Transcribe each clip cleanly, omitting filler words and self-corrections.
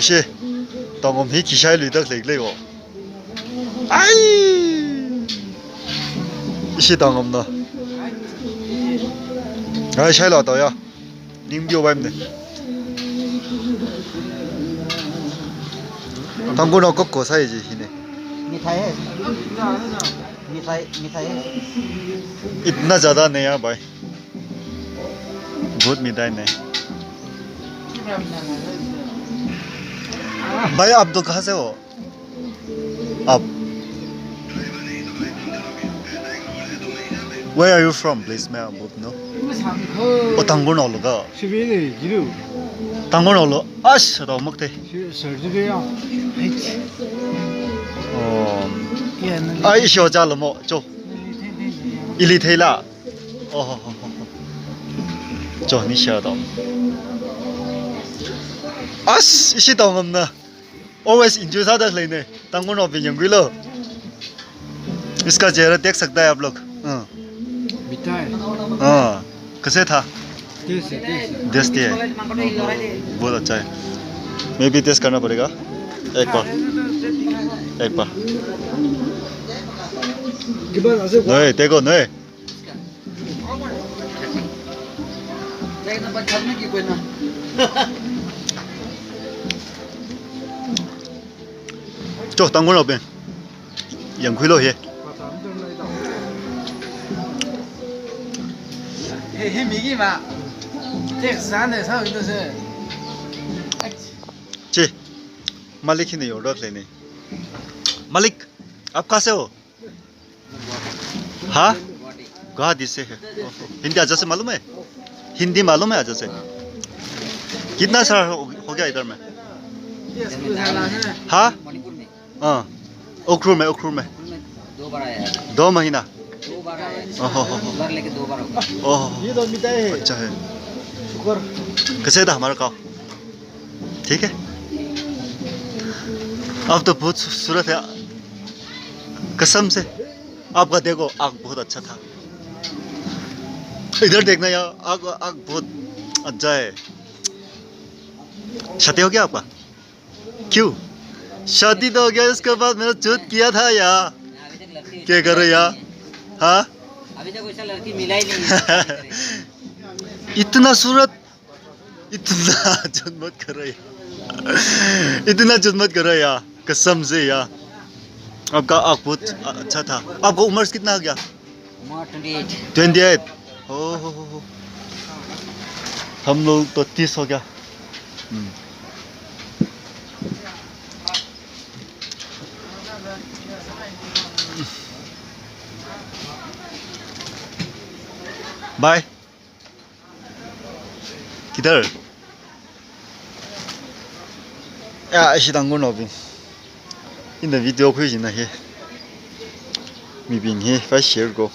इसे तंगम ही किसाई लुदक लेगलेगो आई इसे तंगम ना आई शाई लाता या निम्बियो बाइमने तंगो ना कब को साइज हिने मिठाई है मिठाई है इतना ज़्यादा नहीं है भाई बहुत मिठाई नहीं भाई आप तो कहाँ से हो आप Where are you from please मैं आप बोल नो ओ तंगो ना लोगा 시비네 지루 तंगो ना लो आश तो मकते सर्ज리야 आई शो जालो मो जो इली थैला ओह जो नहीं शो तो आश इसी तो हम ना always enjoy सादा लेने तंगो ना भी यंगी लो इसका चेहरा देख सकता है आप लोग मिठाई कैसे था टेस्ट है बहुत अच्छा है मैं भी टेस्ट करना पड़ेगा एक बार नहीं देखो नहीं जो तंगो ना bên yang khui lo he हे मिगी मा tek sane sa itu se जी मालिक ही नहीं हो रख लेने मालिक आप कहाँ से हो हाँ गुवाहाटी से है हिंदी आज से मालूम है हिंदी मालूम है आज से कितना साल हो गया इधर में हाँ हाँ उखरू में 2 बार आया 2 महीना 2 बार आया ओहो घर लेके 2 बार हो गया ओह ये तो मिठाई है अच्छा है शुक्र कैसे था हमारा गाँव ठीक है अब तो बहुत खूबसूरत है कसम से आपका देखो आग बहुत अच्छा था इधर देखना यार आग बहुत अच्छा है शादी हो गया आपका क्यों शादी तो हो गया इसके बाद मैंने चूत किया था यार क्या करो यार हाँ अभी तक वैसा लड़की मिला ही नहीं इतना सूरत इतना झूठ मत करो यार इतना झूठ मत करो यार कसम से यार आपका आँख बहुत अच्छा था आपका उम्र कितना हो गया 28 ओह हम लोग तो 30 हो गया बाय किधर या ऐसी तंगो ना भी इन वीडियो कोई जिना है मी बिंग है फाइ शेयर को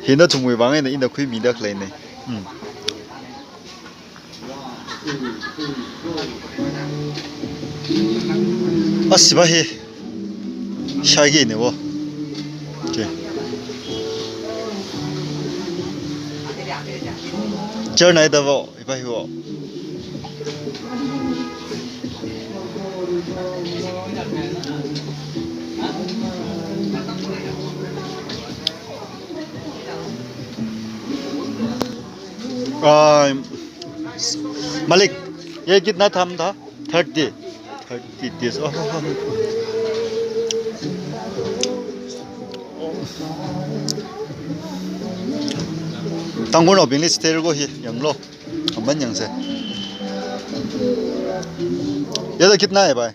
है ना तुम वे बांगे ना इन कोई मीडिया क्लाइन ने अस्सी बाहे शायगी ने वो चल नहीं दबो इबाही वो मालिक ये कितना था 30 days तंगो ना बिंगली स्टेर को ही यंग लो हमन यंग से ये तो कितना है भाई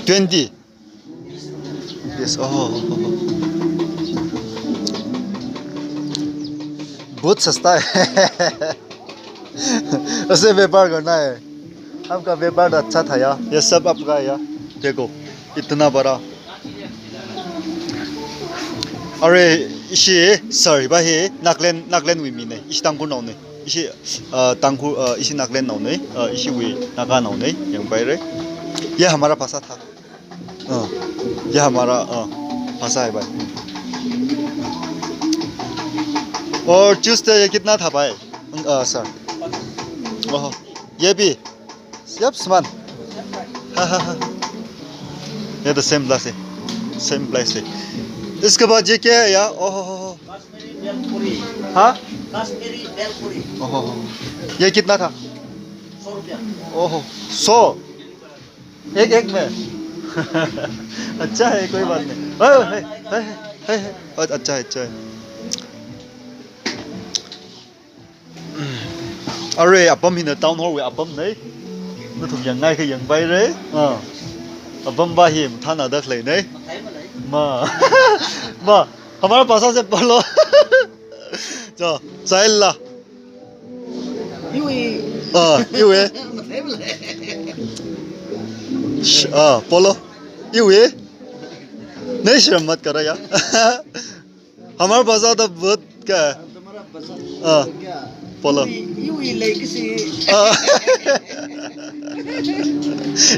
20 yes बहुत सस्ता है ऐसे व्यापार करना है आपका व्यापार अच्छा था यार ये सब आपका यार देखो इतना बड़ा अरे इसे सर भाई नागलैंड वी ने इसे तंगो नाव ने इसे तंगो इसे नागलैंड नाव ने इसे वी नागा नाव ने यंग बायरे ये हमारा भाषा था ये हमारा भाषा है भाई और ट्यूसडे ये कितना था भाई सर ओह ये भी सब समान ये तो सेम प्लेस है, सेम प्लेस है। इसके बाद ये क्या है यार? ओह कश्मीरी भेलपुरी। हाँ, कश्मीरी भेलपुरी ओह ये कितना था? 100 रुपया। ओह 100 एक में। अच्छा है, कोई बात नहीं। अच्छा है, अच्छा है। अरे अपम ही ना टाउन हॉल में अपम नहीं, nó thuộc dạng ngay khi dạng bay đấy appam बाही थाना दख ले नहीं mà mà हमारा पासा से पढ़ लो cho sai là yêu ấy polo yêu ấy नहीं शर्म मत करो यार हमारा पासा तो बहुत क्या है polo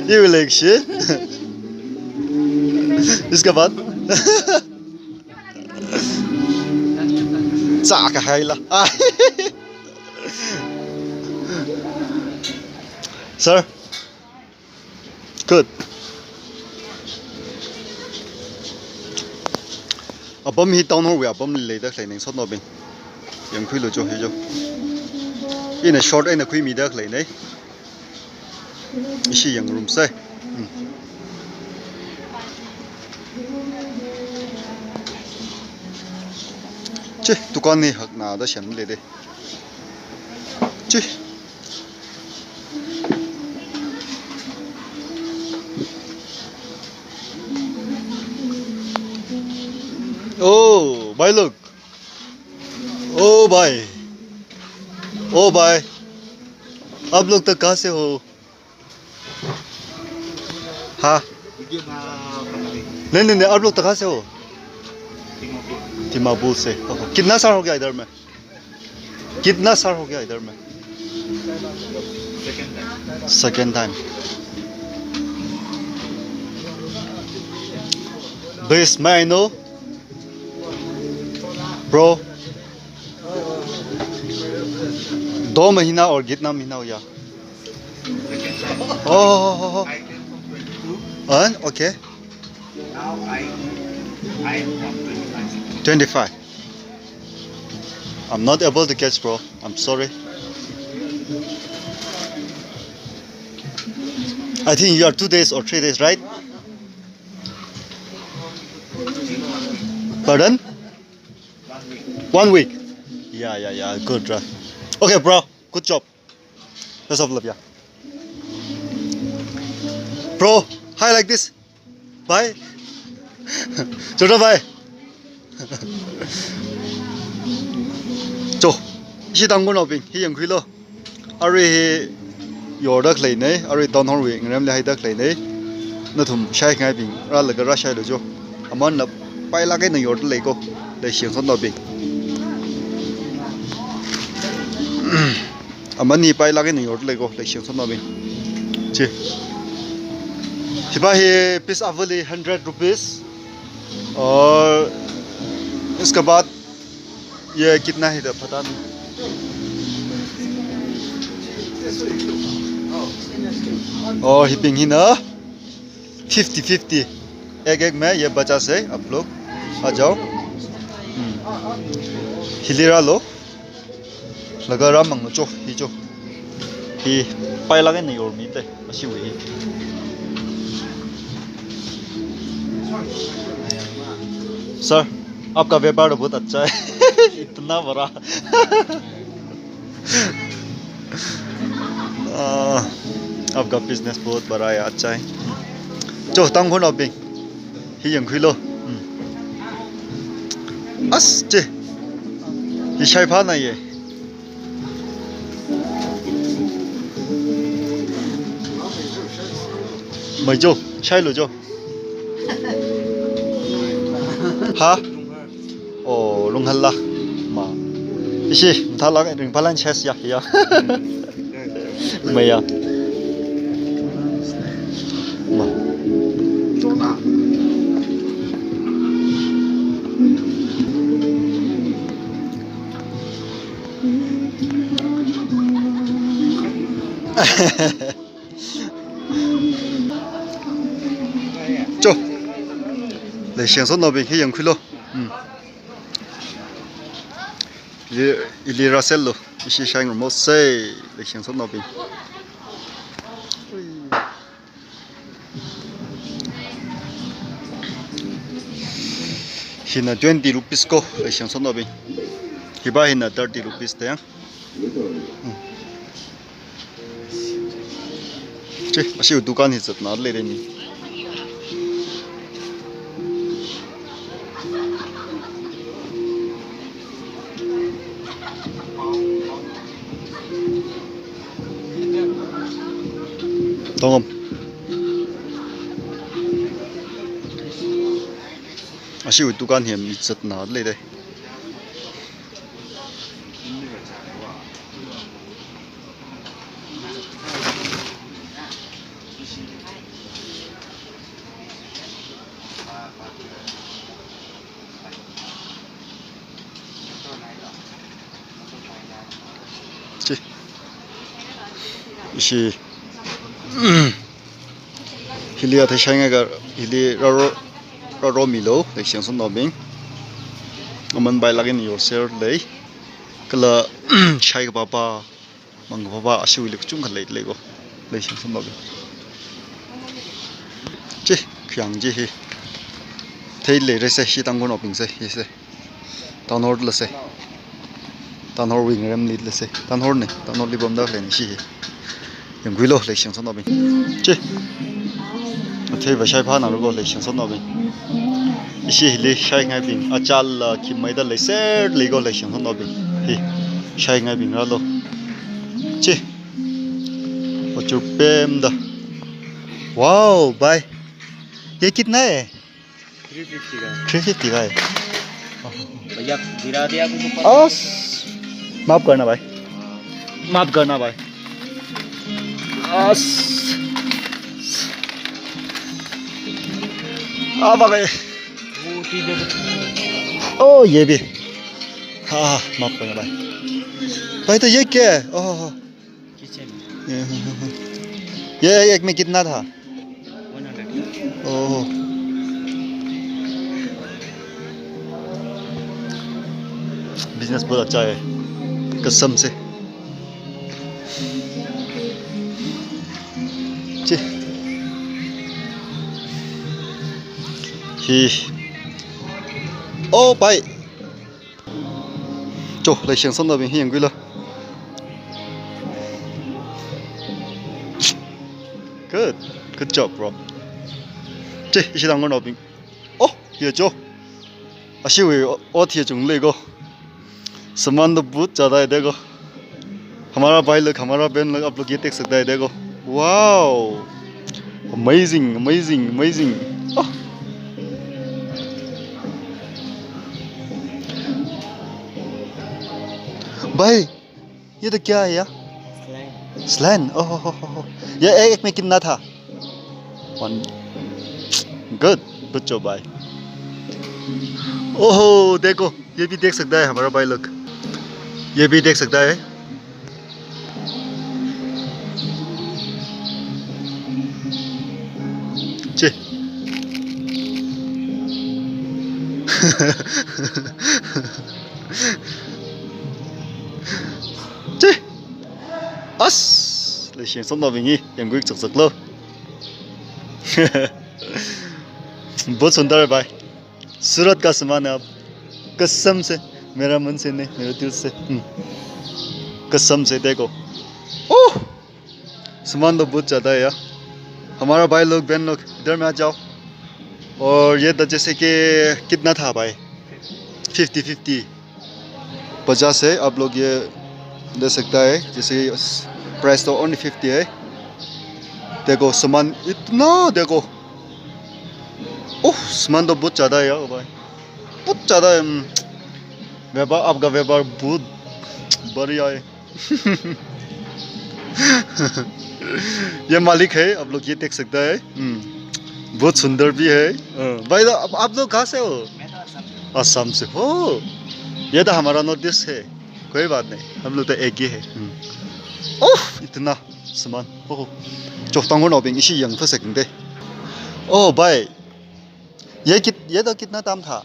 yêu लेग shit इसके बाद चाका है ला sir good अपम ही टाउन हॉल अपम ले दख ले नहीं so no bin yang khui lo cho he jo in a short in a khui mi dख ले नहीं इसी yang room से chứ दुकान नहीं हक ना आधा शम ले दे chứ oh भाई लोग ओ भाई आप लोग तक कहाँ से हो? हाँ नहीं आप लोग तक कहाँ से हो? दिमापुर से। कितना साल हो गया इधर में? कितना साल हो गया इधर में? Second time. This may I know? Bro 2 महीना और कितना महीना हो गया? Oh, okay. Now I am 25. I'm not able to catch, bro. I'm sorry. I think you are 2 days or 3 days, right? Pardon? 1 week. Yeah. Good, right? Okay, bro. Good job. Best of luck, yeah. Bro, hi like this. Bye. Chota bye. Cho, hi dang gon obing, hi yang khui lo. Ari yor dak lei nei, ari down hor wi ngram le hai dak lei nei. Na thum shai ngai bing, ra la ga ra shai lo jo. Amon na pai la cái na yor lei ko, le xiang son do bing. Amani pai la cái na yor lei ko, le xiang son do bing. Chi. Hiba hi piece avali 100 rupees और इसके बाद ये कितना है पता नहीं और हिपिंग ही ना 50-50 एक में ये बचा से आप लोग आ जाओ हिलीरा लो लगा रहा मंगो चो ही पाई लगे नहीं और मीते अच्छी हुई सर आपका व्यापार बहुत अच्छा है इतना बड़ा आपका बिजनेस बहुत बड़ा है अच्छा है जो तंग होना बिंग ही यंग खुलो अस जे ही शाय फा ना ये मैं जो शाय लो जो हाँ ओ लुंगहल्ला मा इसी थाला रिंग पालन चेस या मैं या मा Cho để xem số nào bên khi yang khui lo ili Russell lo isi shine remote say để xem số nào bên hina 20 rupees ko để xem số nào bên hiba hina 30 rupees te yang चे अशी दुकान हिचत ना ले रे नी 동엄 아쉬워 두간 햄 있었나 레데 지 이시 hillia the shangaga hilli ro milo le siangson nobing aman bai lagin yourself lei kala chai baba mang baba ashui le chung khalai lego le siangson nobing che khyang ji hi thei le re se hi tangon nobing se hi se tanor le se tanor wing rem lit le se tanor ne tanor li bom da le ni hi yang guilo le siangson nobing che thế và sai pha nào rồi lấy sản xuất nào bên, ishi lấy sai ngay bên, achal là khi mấy đợt lấy xe lấy go lấy sản xuất nào bên, hi sai ngay bên ra lo, chi, một chục pem đó, wow, bye, ये कितना है? 350 का 350 का है, भैया गिरा दिया आपको ओस, माफ करना भाई, ओस आ गए ओ ये भी हाँ माफ करना भाई तो ये क्या है ओह ये एक में कितना था 100 ओह बिजनेस बहुत अच्छा है कसम से जी hi ô bay chỗ lại xem xong rồi mình hiện quy了 good job bro chị 이시 당근 어빙 어 예죠 아쉬워요 어떻게 좀 लेगो सामान तो बहुत ज़्यादा है देखो हमारा भाई लोग हमारा बहन लोग आप लोग ये देख सकते हैं देखो वाओ amazing amazing amazing भाई ये तो क्या है यार स्लैन ओह ये एक में कितना था 1 गुड जॉब भाई ओहो देखो ये भी देख सकता है हमारा भाई लोग ये भी देख सकता है चे चे अस ले शें सम नबिंगी यंगुई चक लो बहुत सुंदर है भाई सूरत का सामान है आप कसम से मेरा मन से नहीं मेरे दिल से कसम से देखो ओह सामान तो बहुत ज़्यादा है यार हमारा भाई लोग बहन लोग इधर में आ जाओ और ये तो जैसे कि कितना था भाई 50-50 50 है आप लोग ये ले सकता है जैसे प्राइस तो ओनली 50 है देखो सामान इतना देखो ओह सामान तो बहुत ज़्यादा है यार भाई बहुत ज़्यादा है व्यापार आपका व्यापार बहुत बढ़िया है ये मालिक है आप लोग ये देख सकता है बहुत सुंदर भी है भाई आप लोग कहाँ से हो असम से हो ये तो हमारा नॉर्थ ईस्ट है कोई बात नहीं हम लोग तो एक ही है ओह इतना सामान ओह चौथांगो नौबिंग इसी यंग फसे किंदे ओह भाई ये तो कितना दाम था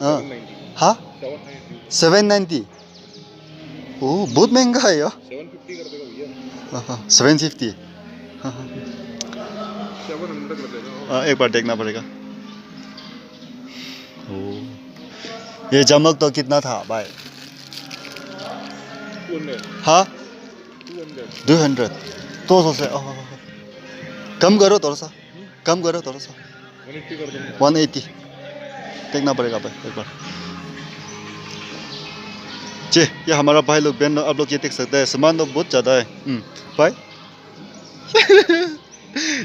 हाँ हाँ 790 ओह बहुत महंगा है यार 750 कर देगा भैया 750 700 कर देगा एक बार देखना पड़ेगा ओह ये जमक तो कितना था भाई 200 हाँ 200 200 200 से कम करो थोड़ा सा 180 कर दूंगा 180 देखना पड़ेगा भाई एक बार जी ये हमारा भाई लोग बहन आप लोग ये देख सकते हैं सामान तो बहुत ज़्यादा है भाई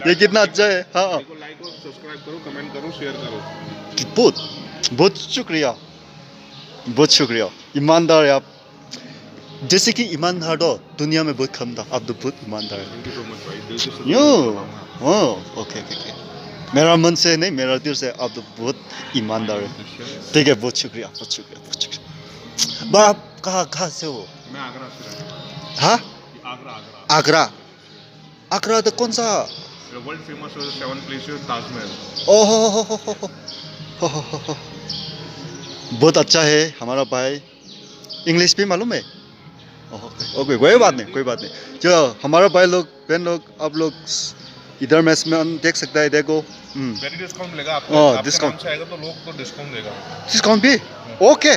ये कितना अच्छा है हाँ को लाइक और सब्सक्राइब करो कमेंट करो शेयर करो बहुत शुक्रिया ईमानदार है आप जैसे कि ईमानदार तो दुनिया में बहुत कम था आप तो बहुत ईमानदार है थैंक यू सो मच भाई दिल से यो ओके मेरा मन से नहीं मेरा दिल से आप तो बहुत ईमानदार है ठीक है बहुत शुक्रिया बस आप कहाँ से हो मैं आगरा से हाँ आगरा आगरा तो कौन सा वर्ल्ड फेमस 7 प्लेसेस ताजमहल ओह बहुत अच्छा है हमारा भाई इंग्लिश भी मालूम है ओके कोई बात नहीं जो हमारा भाई लोग बहन लोग आप लोग इधर में देख सकता है देखो वेरी डिस्काउंट मिलेगा आपको हाँ, आपके डिस्काउंट। नाम से आएगा तो लोग तो डिस्काउंट देगा डिस्काउंट भी ओके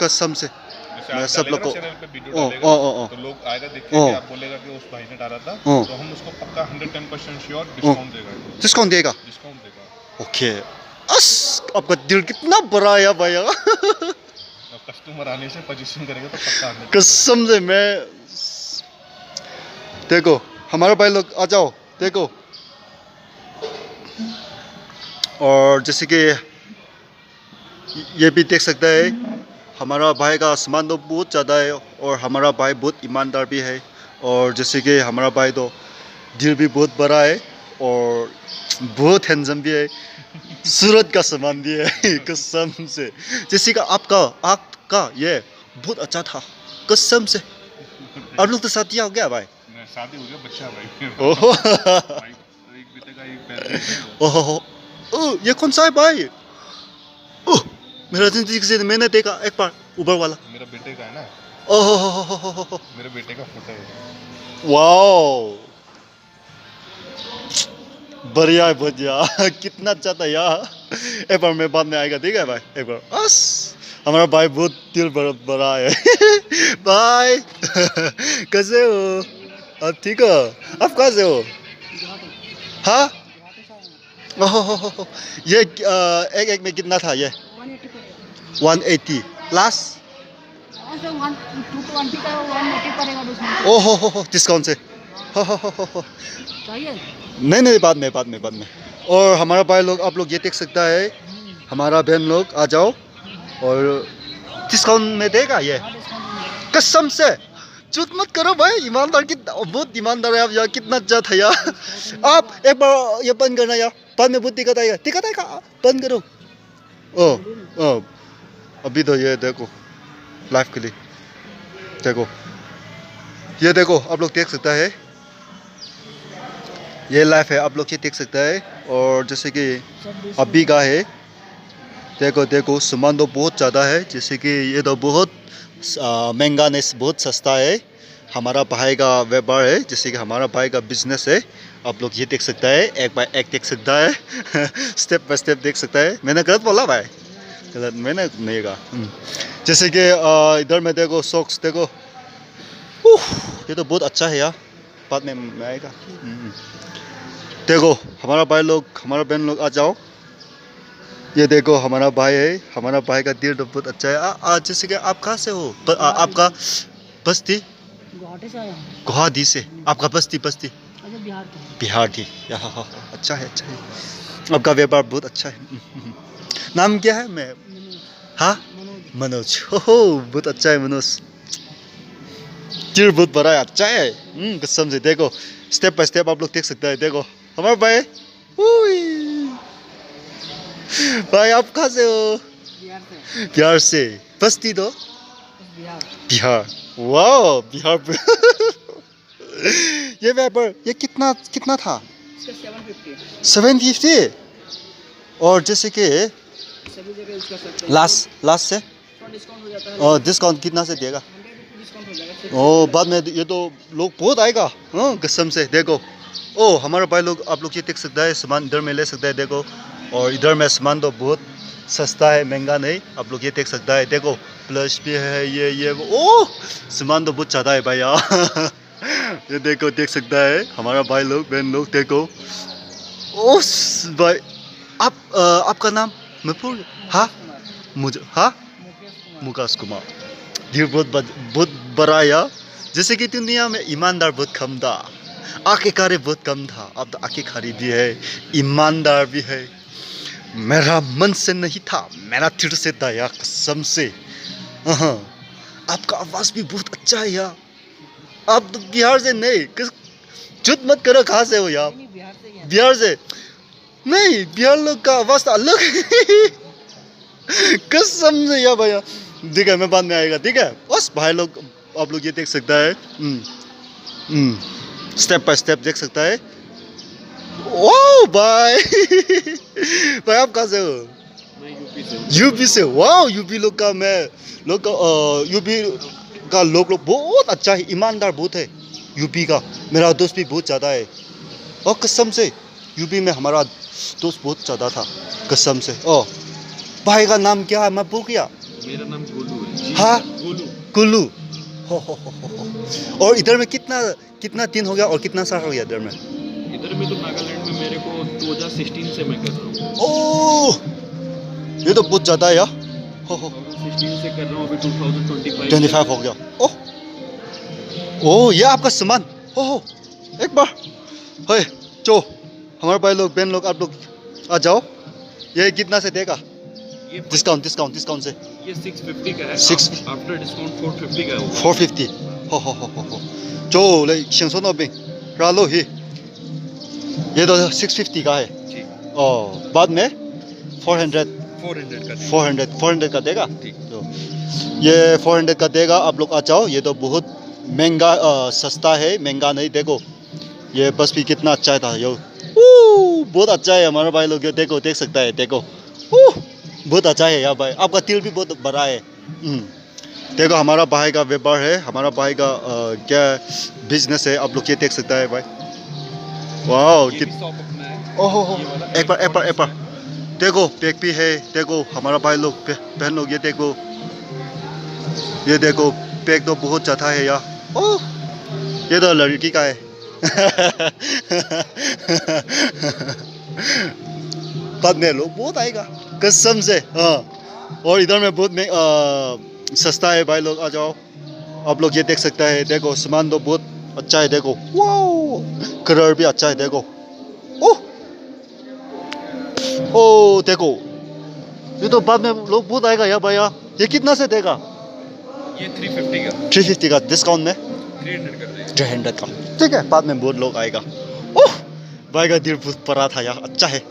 कसम से जैसे मैं आप सब लोग को चैनल पे वीडियो ओ, डालेगा ओ, ओ, ओ। तो लोग आएगा ओ। देखेंगे आप बोलेगा कि उस भाई ने डाला था ओ। तो हम उसको पक्का 110% श्योर डिस्काउंट देगा डिस्काउंट देगा डिस्काउंट देगा ओके अस आपका दिल कितना बड़ा है भैया अब कस्टमर आने से पोजीशन करेगा तो पक्का 100% कसम से मैं देखो हमारे भाई लोग आ जाओ देखो और जैसे कि ये भी देख सकता है हमारा भाई का सामान तो बहुत ज़्यादा है और हमारा भाई बहुत ईमानदार भी है और जैसे कि हमारा भाई तो दिल भी बहुत बड़ा है और बहुत हैंडसम भी है सूरत का सामान भी है कसम से जैसे कि आपका ये बहुत अच्छा था कसम से आप लोग तो शादी हो गया भाई शादी हो गया बच्चा भाई ओहो भाई एक बेटे का एक बेटा ओहो ये कौन सा है भाई ओह मेरा जिंदगी से मैंने देखा एक बार ऊपर वाला मेरा बेटे का है ना ओहो मेरे बेटे का फोटो है वाओ बढ़िया कितना अच्छा था यार एक बार मैं बाद में आएगा ठीक है भाई एक बार बस हमारा भाई बहुत दिल बड़ा है भाई कैसे हो आप ठीक हो आप कहाँ से हो हाँ ओहो ये एक में कितना था ये 180 लास्ट ओहो डिस्काउंट से हो नहीं बाद में और हमारा भाई लोग आप लोग ये देख सकता है हमारा बहन लोग आ जाओ और डिस्काउंट में देगा ये कसम से झूठ मत करो भाई ईमानदार बहुत ईमानदार है आप यार कितना अच्छा था यार आप एक बार ये बंद करना यार बाद में बहुत दिक्कत आएगा बंद करो ओ अभी तो ये देखो लाइव के लिए देखो ये देखो आप लोग देख सकता है ये लाइव है आप लोग ये देख सकता है और जैसे कि अभी का है देखो सामान तो बहुत ज़्यादा है जैसे कि ये तो बहुत महंगा नहीं बहुत सस्ता है हमारा भाई का व्यापार है जैसे कि हमारा भाई का बिजनेस है आप लोग ये देख सकता है एक बाय एक देख सकता है स्टेप बाय स्टेप देख सकता है मैंने गलत बोला भाई गलत मैंने नहीं कहा जैसे कि इधर में देखो सॉक्स देखो ये तो बहुत अच्छा है यार बाद में आएगा देखो हमारा भाई लोग हमारा बहन लोग आ जाओ ये देखो हमारा भाई है हमारा भाई का दिल तो बहुत अच्छा है जैसे कि आप कहाँ से हो आपका बस्ती गुवाहाटी से आपका बस्ती बिहार थी अच्छा है आपका व्यापार बहुत अच्छा है नाम क्या है मैं हाँ मनोज ओहो बहुत अच्छा है मनोज दिल बहुत बड़ा है अच्छा है कसम से देखो स्टेप बाय स्टेप आप लोग देख सकते हैं देखो हमारा भाई आप कहाँ से हो बिहार से बस्ती तो बिहार वाह बिहार ये वेपर ये कितना कितना था? इसका 750 750। और जैसे कि सभी जगह यूज कर सकते हैं। लास्ट से थोड़ा डिस्काउंट हो जाता है। और डिस्काउंट कितना से देगा? 100 डिस्काउंट हो जाएगा। ओ बाद में ये तो लोग बहुत आएगा। हाँ कसम से देखो। ओ हमारा भाई लोग आप लोग ये देख सकता है सामान इधर में ले सकता है देखो। और इधर में सामान तो बहुत सस्ता है महंगा नहीं। आप लोग ये देख सकता है देखो प्लस भी है ये ओ सामान तो बहुत ज़्यादा है भैया। ये देखो देख सकता है हमारा भाई लोग बहन लोग देखो। ओ भाई आपका नाम मैं भूल हाँ मुझे हाँ मुकेश कुमार। दिल बहुत बड़ा या जैसे कि दुनिया में ईमानदार बहुत कम था। आखिरकार बहुत कम था अब तो आखिरकार भी है ईमानदार भी है। मेरा मन से नहीं था मेरा दिल से था यार कसम से। आपका आवाज़ भी बहुत अच्छा है यार। आप तो बिहार से नहीं झूठ मत करो कहाँ से हो यार? बिहार से ही है। बिहार से नहीं बिहार लोग का आवाज़ तो अलग है। कसम से यार भैया ठीक है मैं बाद में आएगा ठीक है बस भाई लोग आप लोग ये देख सकता है स्टेप बाय स्टेप देख सकता है। वाह भाई भाई आप कहाँ से हो? मैं यूपी से हूँ। यूपी से वाह यूपी लोग का मैं लोग का यूपी का लोग बहुत अच्छा है ईमानदार बहुत है यूपी का। मेरा दोस्त भी बहुत ज़्यादा है और कसम से यूपी में हमारा दोस्त बहुत ज़्यादा था कसम से। ओ भाई का नाम क्या है मैं भूल गया। मेरा नाम गोलू है। हाँ गोलू। कुल्लू हो। और इधर में कितना दिन हो गया और कितना साल हो गया इधर में? इधर में तो नागालैंड में मेरे को 2016 से मैं कर रहा हूँ। ओह ये तो बहुत ज़्यादा है यार। 2016 से कर रहा हूँ अभी 2025 25 हो गया। ओह ये आपका सामान ओह एक बार है चो हमारे भाई लोग बहन लोग आप लोग आ जाओ। ये कितना से देगा? ये डिस्काउंट से ये 650 का है। 6 आफ्टर डिस्काउंट 450 का होगा। 450हो जो ले 650रालो ही ये तो 650 का है। जी और बाद में 400 400 का का देगा। ठीक। तो ये 400 का देगा आप लोग आ जाओ। ये तो बहुत महंगा सस्ता है महंगा नहीं। देखो ये बस भी कितना अच्छा था यो बहुत अच्छा है हमारा भाई लोग। देखो देख सकता है देखो बहुत अच्छा है यार भाई। आपका दिल भी बहुत बड़ा है। देखो हमारा भाई का व्यापार है हमारा भाई का क्या बिजनेस है आप लोग ये देख सकता है भाई। वाह ये भी शॉप अपना है। ओहो एक बार देखो बैग भी है। देखो हमारा भाई लोग बहन लोग ये देखो बैग तो बहुत ज़्यादा है यार। ओह ये तो लड़की का है। बाद में लोग बहुत आएगा कसम से। हाँ और इधर में बहुत सस्ता है भाई लोग आ जाओ। आप लोग ये देख सकता है देखो सामान तो बहुत अच्छा है देखो। वाह कलर भी अच्छा है देखो। ओह देखो ये तो बाद में लोग बहुत आएगा यार भैया। ये कितना से देगा? ये 350 का 350 का डिस्काउंट में 300 कर देगा। 300 का ठीक है बाद में बहुत लोग आएगा। ओह भाई का दिल बहुत बड़ा था यार अच्छा है।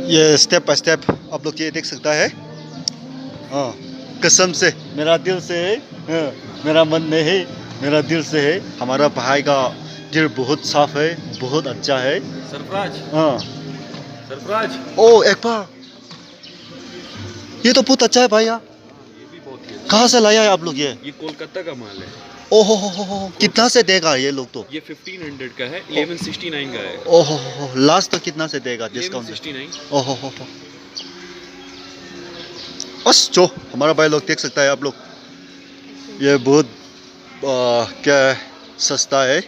ये स्टेप बाय स्टेप आप लोग ये देख सकता है। हाँ कसम से मेरा दिल से है। हाँ, मेरा मन में है मेरा दिल से है। हमारा भाई का दिल बहुत साफ है बहुत अच्छा है। सरफराज हाँ सरफराज ओ एक बार ये तो बहुत अच्छा है भाई यार। ये भी बहुत ही अच्छा। कहाँ से लाया है आप लोग ये कोलकाता का माल है। ओहो हो कितना से देगा ये लोग तो? ये 1500 का है। 1169 का है। ओहो हो लास्ट तो कितना से देगा डिस्काउंट? 1169। ओहो हो बस जो हमारा भाई लोग देख सकता है आप लोग। ये बहुत क्या है सस्ता है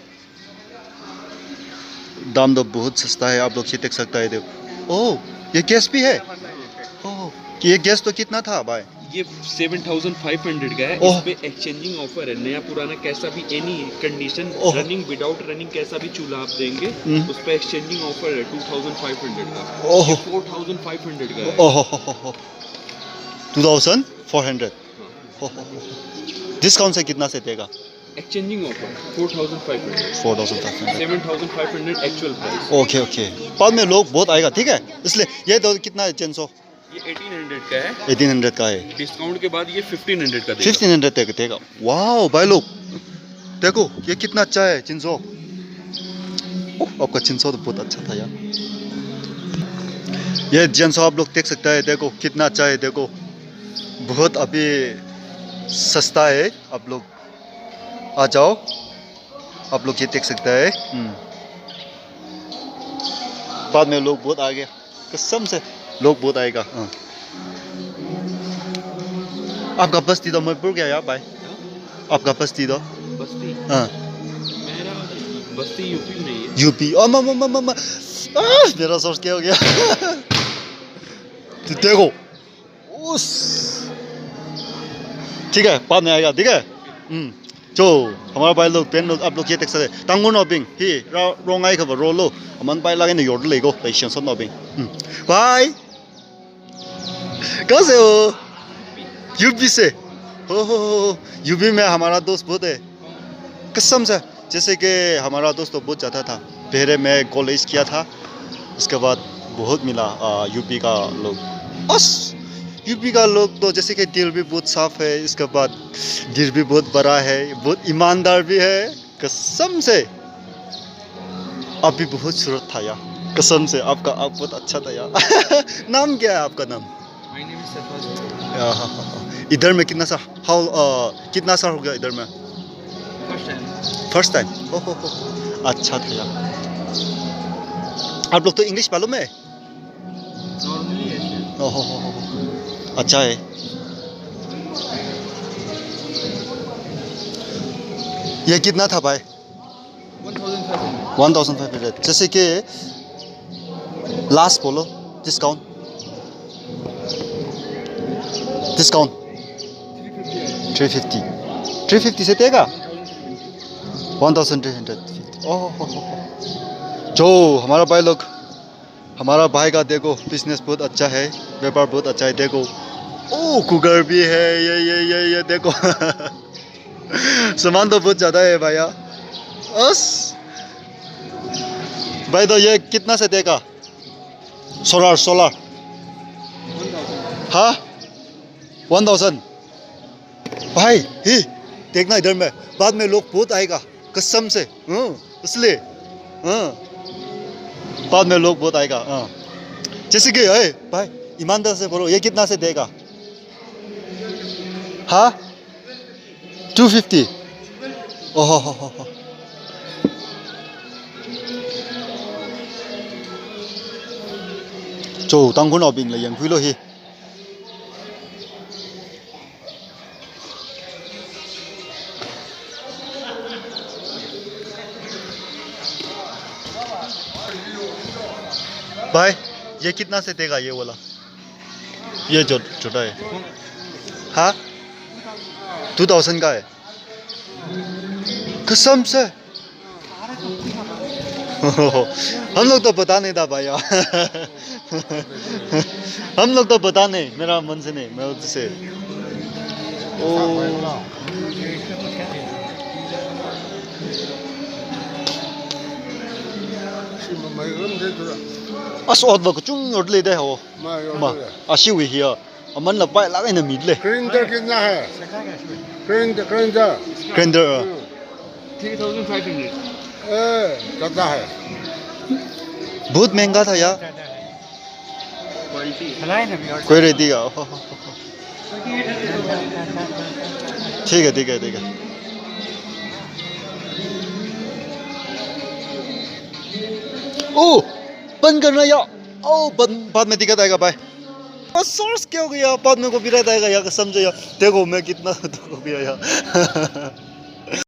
दाम तो बहुत सस्ता है आप लोग ये देख सकता है देखो। ओह ये गैस भी है। ओह ये गैस तो कितना था भाई? ये 7500 का है। ओह। इस पे एक्सचेंजिंग ऑफर है। नया पुराना कैसा भी एनी कंडीशन ओह। रनिंग विदाउट रनिंग कैसा भी चूल्हा आप देंगे उस पे एक्सचेंजिंग ऑफर है 2500 का। ओह। ये 4500 का है। ओहो हो 2400 डिस्काउंट से कितना से देगा? Exchanging offer 4500 4500 7500 actual price. Okay बाद में लोग बहुत आएगा ठीक है इसलिए ये तो कितना है 300 ये 1800 का है। 1800 का है। डिस्काउंट के बाद ये 1500 का देगा। 1500 देगा। वाह भाई लोग देखो ये कितना अच्छा है चिंसो। ओह आपका चिंसो तो बहुत अच्छा था यार। ये चिंसो आप लोग देख सकते हैं, देखो कितना अच्छा है, देखो बहुत अभी सस्ता है। आप लोग आ जाओ, आप लोग ये देख सकते हैं। बाद में लोग बहुत आ गया, कसम से लोग बहुत आएगा। आपका बस्ती तो मणिपुर गया यार भाई, आपका बस्ती तो बस्ती हाँ मेरा बस्ती यूपी में ही है। यूपी। ओ मम्मा मेरा सोच क्या हो गया। तो देखो उस ठीक है, बाद में आएगा, ठीक है। जो हमारा भाई लोग पेन लोग आप लोग ये देख सकते हैं। तांगुन नोबिंग ही रोंगाई खबर रोलो अमन भाई लगे नहीं योड़ लेगो लेशन सब नोबिंग। भाई कैसे हो? यूपी से हो। यूपी में हमारा दोस्त बहुत है, कसम से। जैसे कि हमारा दोस्त तो बहुत ज़्यादा था, पहले मैं कॉलेज किया था, उसके बाद बहुत मिला यूपी का लोग। बस यूपी का लोग तो जैसे कि दिल भी बहुत साफ है, इसके बाद दिल भी बहुत बड़ा है, बहुत ईमानदार भी है, कसम से। आप भी बहुत सूरत था यार, कसम से। आप बहुत अच्छा था यार। नाम क्या है आपका नाम? My name is Sarfaraz. इधर में कितना साल हो गया इधर में? First time. हो अच्छा था यार। आप लोग तो इंग्लिश मालूम है? नॉर्मली ऐसे ओहो अच्छा है। ये कितना था भाई? 1500। जैसे कि लास्ट बोलो, डिस्काउंट 350 से देगा 1350। ओह जो हमारा भाई लोग, हमारा भाई का देखो बिजनेस बहुत अच्छा है, व्यापार बहुत अच्छा है। देखो ओ कुकर भी है, ये देखो। सामान तो बहुत ज़्यादा है भैया। बस भाई तो ये कितना से देगा? सोलर हाँ 1000 भाई ही देखना इधर में, बाद में लोग बहुत आएगा, कसम से। इसलिए बाद में लोग बहुत आएगा। जैसे कि भाई ईमानदार से बोलो, ये कितना से देगा? हाँ 250। ओहो जो当官後邊嚟贏佢咯去。भाई ये कितना से देगा ये वाला? ये जो छोटा है हाँ 2000 का है, कसम से। हम लोग तो पता नहीं था भाई। हम लोग तो पता नहीं, मेरा मन से नहीं, मैं उससे असोद बकुचुंग और ले दे हो मा अशिवी हिया अमन ल पाई लागे न मिले ग्राइंडर कितना है? ग्राइंडर 3500 कितना है? बहुत महंगा था यार, क्वालिटी कोई रेडी का। ठीक है। ओ बंद करना यार। ओ बाद में दिक्कत आएगा भाई। सोर्स क्या हो गया, बाद में को भी रहता है यार, समझो यार। देखो मैं कितना तो को भी आया।